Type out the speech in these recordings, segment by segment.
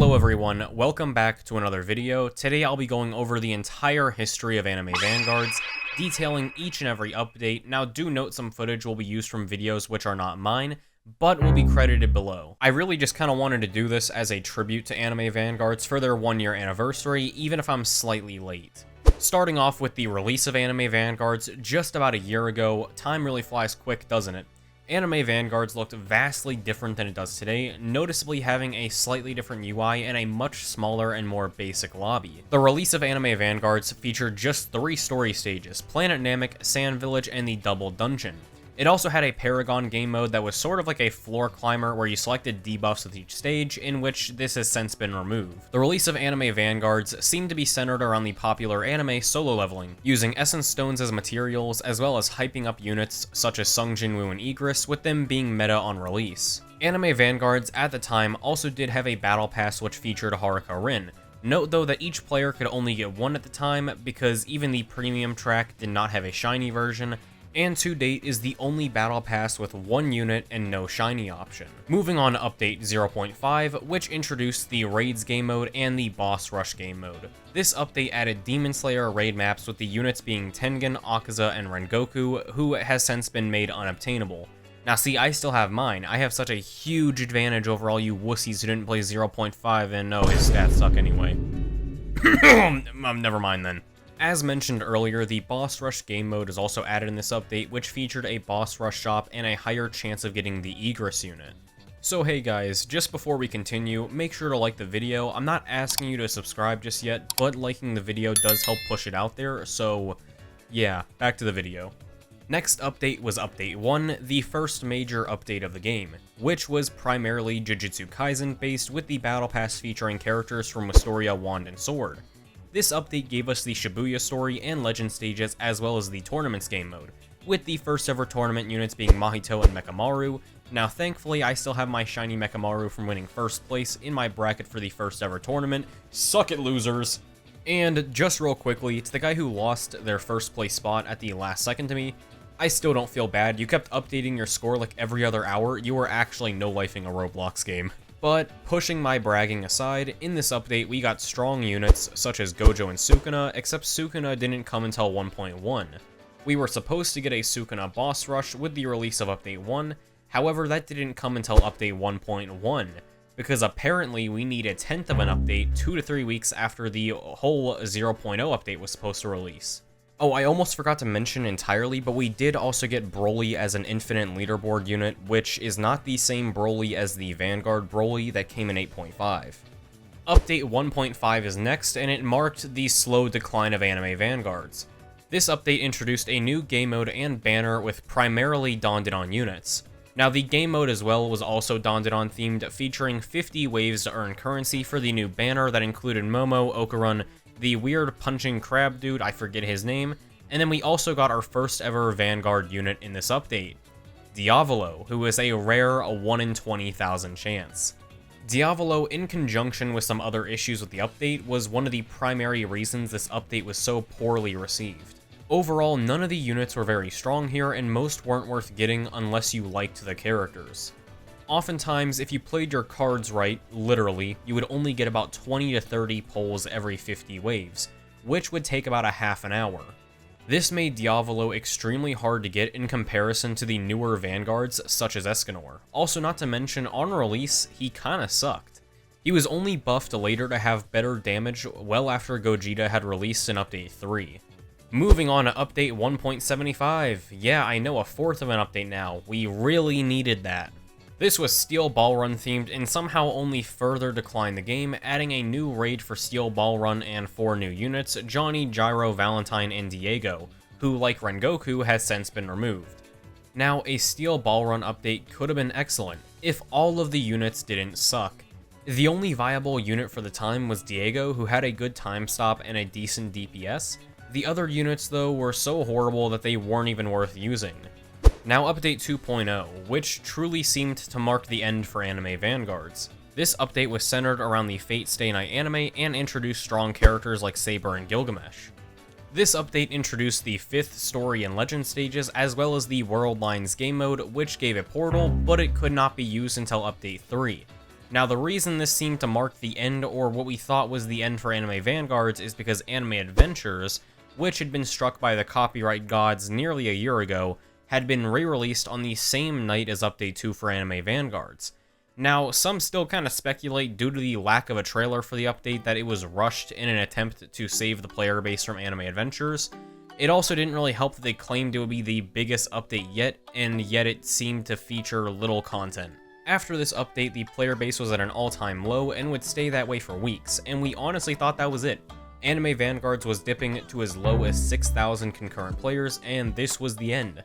Hello everyone, welcome back to another video. Today I'll be going over the entire history of Anime Vanguards, detailing each and every update. Now do note some footage will be used from videos which are not mine, but will be credited below. I really just kind of wanted to do this as a tribute to Anime Vanguards for their 1-year anniversary, even if I'm slightly late. Starting off with the release of Anime Vanguards just about a year ago. Time really flies quick, doesn't it? Anime Vanguards looked vastly different than it does today, noticeably having a slightly different UI and a much smaller and more basic lobby. The release of Anime Vanguards featured just 3 story stages: Planet Namek, Sand Village, and the Double Dungeon. It also had a Paragon game mode that was sort of like a floor climber where you selected debuffs with each stage, in which this has since been removed. The release of Anime Vanguards seemed to be centered around the popular anime solo leveling, using essence stones as materials, as well as hyping up units such as Sung Jinwoo and Igris, with them being meta on release. Anime Vanguards at the time also did have a battle pass which featured Haruka Rin. Note though that each player could only get one at the time, because even the premium track did not have a shiny version, and to date is the only battle pass with 1 unit and no shiny option. Moving on to update 0.5, which introduced the Raids game mode and the Boss Rush game mode. This update added Demon Slayer raid maps with the units being Tengen, Akaza, and Rengoku, who has since been made unobtainable. Now see, I still have mine. I have such a huge advantage over all you wussies who didn't play 0.5 and know his stats suck anyway. Never mind then. As mentioned earlier, the Boss Rush game mode is also added in this update, which featured a Boss Rush shop and a higher chance of getting the Igris unit. So hey guys, just before we continue, make sure to like the video. I'm not asking you to subscribe just yet, but liking the video does help push it out there, so yeah, back to the video. Next update was Update 1, the first major update of the game, which was primarily Jujutsu Kaisen based, with the Battle Pass featuring characters from Wisteria, Wand, and Sword. This update gave us the Shibuya story and legend stages, as well as the tournaments game mode, with the first ever tournament units being Mahito and Mechamaru. Now thankfully I still have my shiny Mechamaru from winning first place in my bracket for the first ever tournament. Suck it, losers! And just real quickly, to the guy who lost their first place spot at the last second to me, I still don't feel bad. You kept updating your score like every other hour. You were actually no-lifing a Roblox game. But pushing my bragging aside, in this update we got strong units such as Gojo and Sukuna, except Sukuna didn't come until 1.1. We were supposed to get a Sukuna boss rush with the release of Update 1, however that didn't come until Update 1.1, because apparently we need a 10th of an update 2 to 3 weeks after the whole 0.0 update was supposed to release. Oh, I almost forgot to mention entirely, but we did also get Broly as an infinite leaderboard unit, which is not the same Broly as the Vanguard Broly that came in 8.5. Update 1.5 is next, and it marked the slow decline of Anime Vanguards. This update introduced a new game mode and banner with primarily Dandadan units. Now the game mode as well was also Dandadan themed, featuring 50 waves to earn currency for the new banner that included Momo, Okarun, the weird punching crab dude, I forget his name, and then we also got our first ever Vanguard unit in this update, Diavolo, who is a rare 1 in 20,000 chance. Diavolo, in conjunction with some other issues with the update, was one of the primary reasons this update was so poorly received. Overall, none of the units were very strong here, and most weren't worth getting unless you liked the characters. Oftentimes, if you played your cards right, literally, you would only get about 20 to 30 pulls every 50 waves, which would take about a half an hour. This made Diavolo extremely hard to get in comparison to the newer Vanguards such as Escanor. Also, not to mention, on release, he kinda sucked. He was only buffed later to have better damage well after Gogeta had released in Update 3. Moving on to Update 1.75. Yeah, I know, a 4th of an update now. We really needed that. This was Steel Ball Run themed and somehow only further declined the game, adding a new raid for Steel Ball Run and 4 new units, Johnny, Gyro, Valentine, and Diego, who, like Rengoku, has since been removed. Now, a Steel Ball Run update could have been excellent, if all of the units didn't suck. The only viable unit for the time was Diego, who had a good time stop and a decent DPS. The other units, though, were so horrible that they weren't even worth using. Now Update 2.0, which truly seemed to mark the end for Anime Vanguards. This update was centered around the Fate Stay Night anime and introduced strong characters like Saber and Gilgamesh. This update introduced the 5th story and legend stages, as well as the World Lines game mode, which gave a portal, but it could not be used until Update 3. Now, the reason this seemed to mark the end, or what we thought was the end for Anime Vanguards, is because Anime Adventures, which had been struck by the copyright gods nearly a year ago, had been re-released on the same night as Update 2 for Anime Vanguards. Now, some still kind of speculate, due to the lack of a trailer for the update, that it was rushed in an attempt to save the player base from Anime Adventures. It also didn't really help that they claimed it would be the biggest update yet, and yet it seemed to feature little content. After this update, the player base was at an all-time low and would stay that way for weeks, and we honestly thought that was it. Anime Vanguards was dipping to as low as 6,000 concurrent players, and this was the end.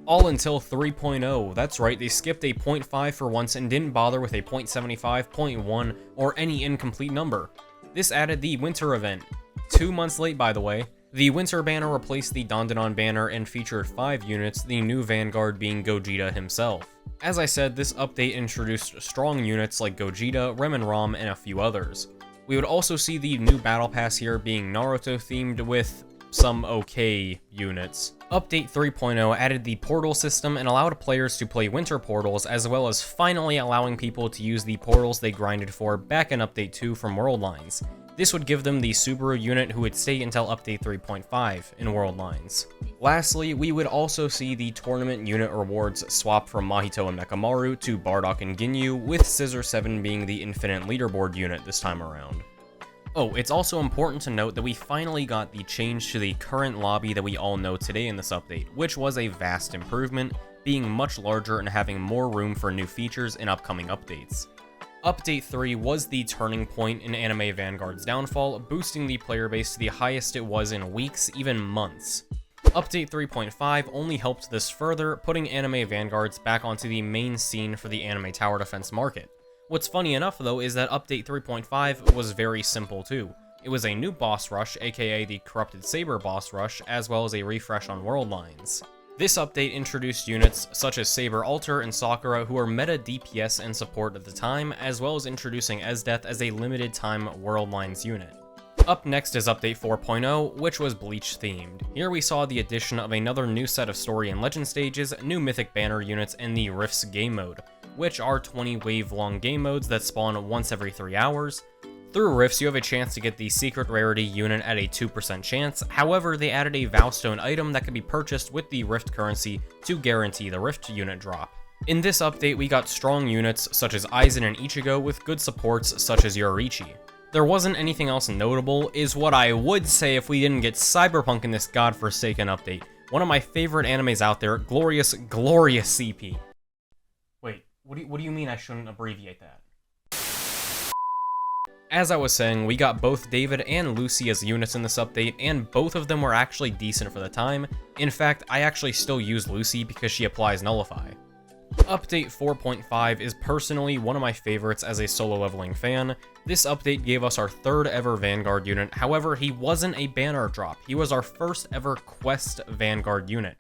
All until 3.0, that's right, they skipped a 0.5 for once and didn't bother with a 0.75, 0.1, or any incomplete number. This added the Winter event. 2 months late, by the way. The Winter banner replaced the Dandanon banner and featured 5 units, the new Vanguard being Gogeta himself. As I said, this update introduced strong units like Gogeta, Rem and Rom, and a few others. We would also see the new Battle Pass here being Naruto themed with some okay units. Update 3.0 added the portal system and allowed players to play winter portals, as well as finally allowing people to use the portals they grinded for back in Update 2 from World Lines. This would give them the Subaru unit who would stay until Update 3.5 in World Lines. Lastly, we would also see the tournament unit rewards swap from Mahito and Mechamaru to Bardock and Ginyu, with Scissor 7 being the Infinite Leaderboard unit this time around. Oh, it's also important to note that we finally got the change to the current lobby that we all know today in this update, which was a vast improvement, being much larger and having more room for new features in upcoming updates. Update 3 was the turning point in Anime Vanguard's downfall, boosting the player base to the highest it was in weeks, even months. Update 3.5 only helped this further, putting Anime Vanguards back onto the main scene for the anime tower defense market. What's funny enough though is that Update 3.5 was very simple too. It was a new boss rush, aka the Corrupted Saber boss rush, as well as a refresh on World Lines. This update introduced units such as Saber Alter and Sakura, who were meta DPS and support at the time, as well as introducing Esdeath as a limited time World Lines unit. Up next is Update 4.0, which was Bleach themed. Here we saw the addition of another new set of story and legend stages, new mythic banner units, and the Rifts game mode, which are 20 wave long game modes that spawn once every 3 hours. Through Rifts, you have a chance to get the secret rarity unit at a 2% chance, however they added a Vowstone item that can be purchased with the Rift currency to guarantee the Rift unit drop. In this update, we got strong units such as Aizen and Ichigo with good supports such as Yoriichi. There wasn't anything else notable, is what I would say if we didn't get Cyberpunk in this godforsaken update. One of my favorite animes out there, glorious CP. Wait, what do you mean I shouldn't abbreviate that? As I was saying, we got both David and Lucy as units in this update, and both of them were actually decent for the time. In fact, I actually still use Lucy because she applies Nullify. Update 4.5 is personally one of my favorites as a solo leveling fan. This update gave us our 3rd ever Vanguard unit, however he wasn't a banner drop, he was our first ever quest Vanguard unit.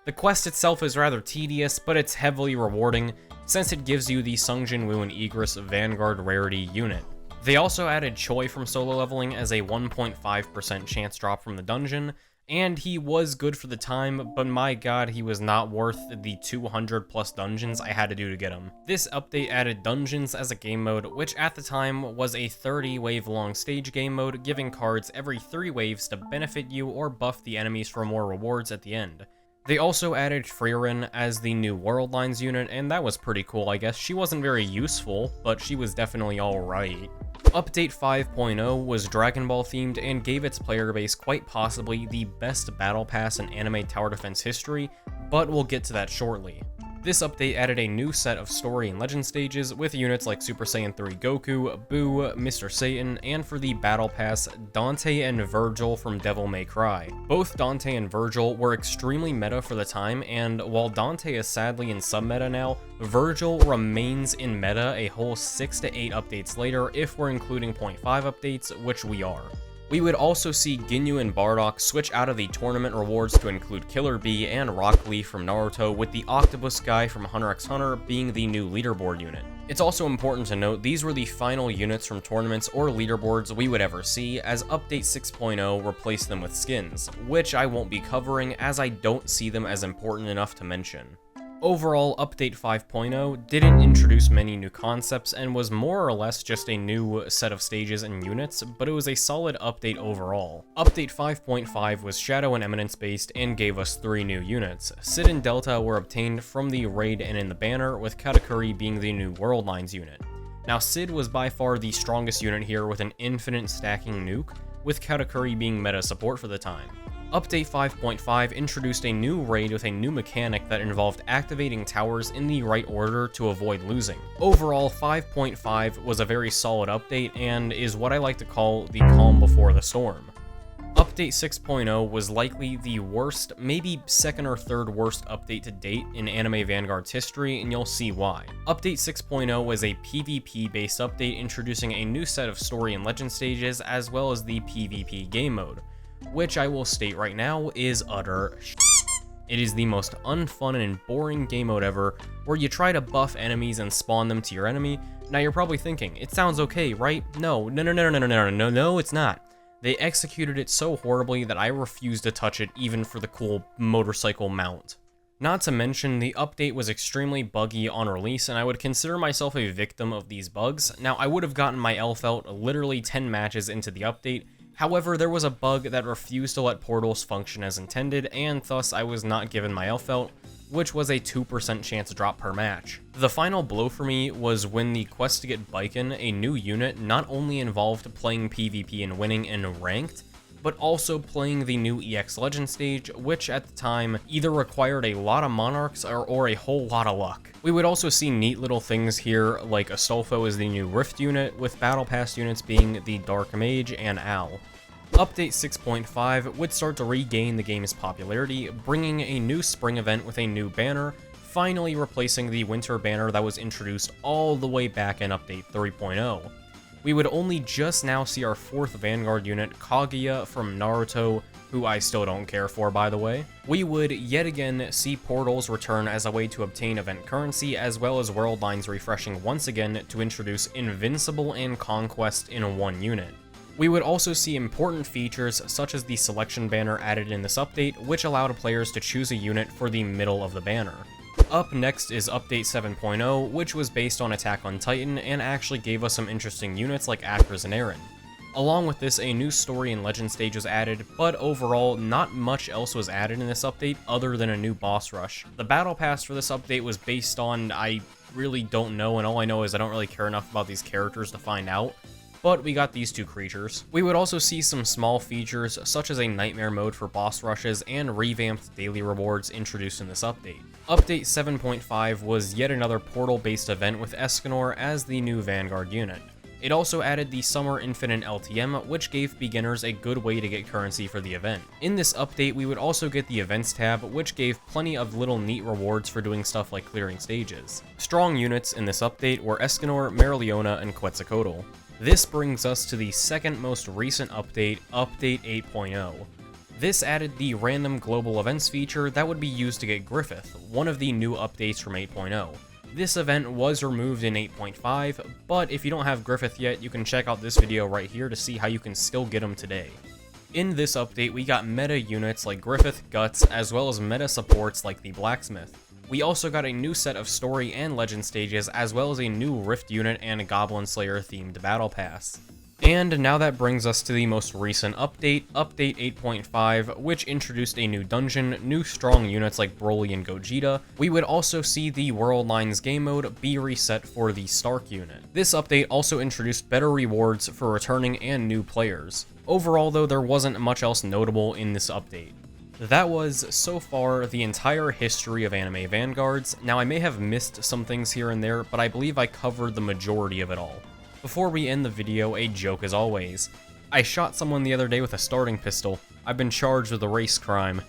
The quest itself is rather tedious, but it's heavily rewarding, since it gives you the Sungjin Woo and Egress Vanguard rarity unit. They also added Choi from solo leveling as a 1.5% chance drop from the dungeon, and he was good for the time, but my god, he was not worth the 200 plus dungeons I had to do to get him. This update added dungeons as a game mode, which at the time was a 30 wave long stage game mode, giving cards every 3 waves to benefit you or buff the enemies for more rewards at the end. They also added Frieren as the new World Lines unit, and that was pretty cool, I guess. She wasn't very useful, but she was definitely alright. Update 5.0 was Dragon Ball themed and gave its player base quite possibly the best battle pass in anime tower defense history, but we'll get to that shortly. This update added a new set of story and legend stages with units like Super Saiyan 3 Goku, Boo, Mr. Satan, and for the battle pass, Dante and Virgil from Devil May Cry. Both Dante and Virgil were extremely meta for the time, and while Dante is sadly in sub-meta now, Virgil remains in meta a whole 6 to 8 updates later if we're including 0.5 updates, which we are. We would also see Ginyu and Bardock switch out of the tournament rewards to include Killer Bee and Rock Lee from Naruto, with the Octopus guy from Hunter x Hunter being the new leaderboard unit. It's also important to note these were the final units from tournaments or leaderboards we would ever see, as Update 6.0 replaced them with skins, which I won't be covering as I don't see them as important enough to mention. Overall, Update 5.0 didn't introduce many new concepts and was more or less just a new set of stages and units, but it was a solid update overall. Update 5.5 was Shadow and Eminence based and gave us 3 new units. Sid and Delta were obtained from the raid and in the banner, with Katakuri being the new World Lines unit. Now Sid was by far the strongest unit here with an infinite stacking nuke, with Katakuri being meta support for the time. Update 5.5 introduced a new raid with a new mechanic that involved activating towers in the right order to avoid losing. Overall, 5.5 was a very solid update and is what I like to call the calm before the storm. Update 6.0 was likely the worst, maybe second or third worst update to date in Anime Vanguard's history, and you'll see why. Update 6.0 was a PvP-based update introducing a new set of story and legend stages, as well as the PvP game mode, which I will state right now is utter shit. It is the most unfun and boring game mode ever, where you try to buff enemies and spawn them to your enemy. Now you're probably thinking, it sounds okay, right? No, it's not. They executed it so horribly that I refuse to touch it even for the cool motorcycle mount. Not to mention, the update was extremely buggy on release, and I would consider myself a victim of these bugs. Now, I would have gotten my elf out literally 10 matches into the update. However, there was a bug that refused to let portals function as intended, and thus I was not given my elf out, which was a 2% chance drop per match. The final blow for me was when the quest to get Baiken, a new unit, not only involved playing PvP and winning in ranked, but also playing the new EX Legend stage, which at the time either required a lot of monarchs or a whole lot of luck. We would also see neat little things here, like Astolfo is the new Rift unit, with Battle Pass units being the Dark Mage and Al. Update 6.5 would start to regain the game's popularity, bringing a new spring event with a new banner, finally replacing the winter banner that was introduced all the way back in Update 3.0. We would only just now see our 4th Vanguard unit, Kaguya from Naruto, who I still don't care for, by the way. We would yet again see portals return as a way to obtain event currency, as well as world lines refreshing once again to introduce Invincible and Conquest in one unit. We would also see important features such as the selection banner added in this update, which allowed players to choose a unit for the middle of the banner. Up next is Update 7.0, which was based on Attack on Titan and actually gave us some interesting units like Actors and Eren. Along with this, a new story and legend stage was added, but overall, not much else was added in this update other than a new boss rush. The battle pass for this update was based on, I really don't know, and all I know is I don't really care enough about these characters to find out. But we got these 2 creatures. We would also see some small features, such as a nightmare mode for boss rushes and revamped daily rewards introduced in this update. Update 7.5 was yet another portal-based event with Escanor as the new Vanguard unit. It also added the Summer Infinite LTM, which gave beginners a good way to get currency for the event. In this update, we would also get the Events tab, which gave plenty of little neat rewards for doing stuff like clearing stages. Strong units in this update were Escanor, Mereoleona, and Quetzalcoatl. This brings us to the second most recent update, Update 8.0. This added the random global events feature that would be used to get Griffith, one of the new updates from 8.0. This event was removed in 8.5, but if you don't have Griffith yet, you can check out this video right here to see how you can still get him today. In this update, we got meta units like Griffith, Guts, as well as meta supports like the Blacksmith. We also got a new set of story and legend stages, as well as a new Rift unit and a Goblin Slayer themed battle pass. And now that brings us to the most recent update, Update 8.5, which introduced a new dungeon, new strong units like Broly and Gogeta. We would also see the World Lines game mode be reset for the Stark unit. This update also introduced better rewards for returning and new players. Overall though, there wasn't much else notable in this update. That was, so far, the entire history of Anime Vanguards. Now, I may have missed some things here and there, but I believe I covered the majority of it all. Before we end the video, a joke as always. I shot someone the other day with a starting pistol. I've been charged with a race crime.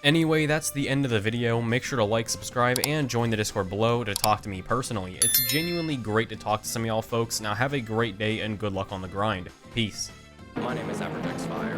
Anyway, that's the end of the video. Make sure to like, subscribe, and join the Discord below to talk to me personally. It's genuinely great to talk to some of y'all folks. Now, have a great day and good luck on the grind. Peace. My name is AverageXfire.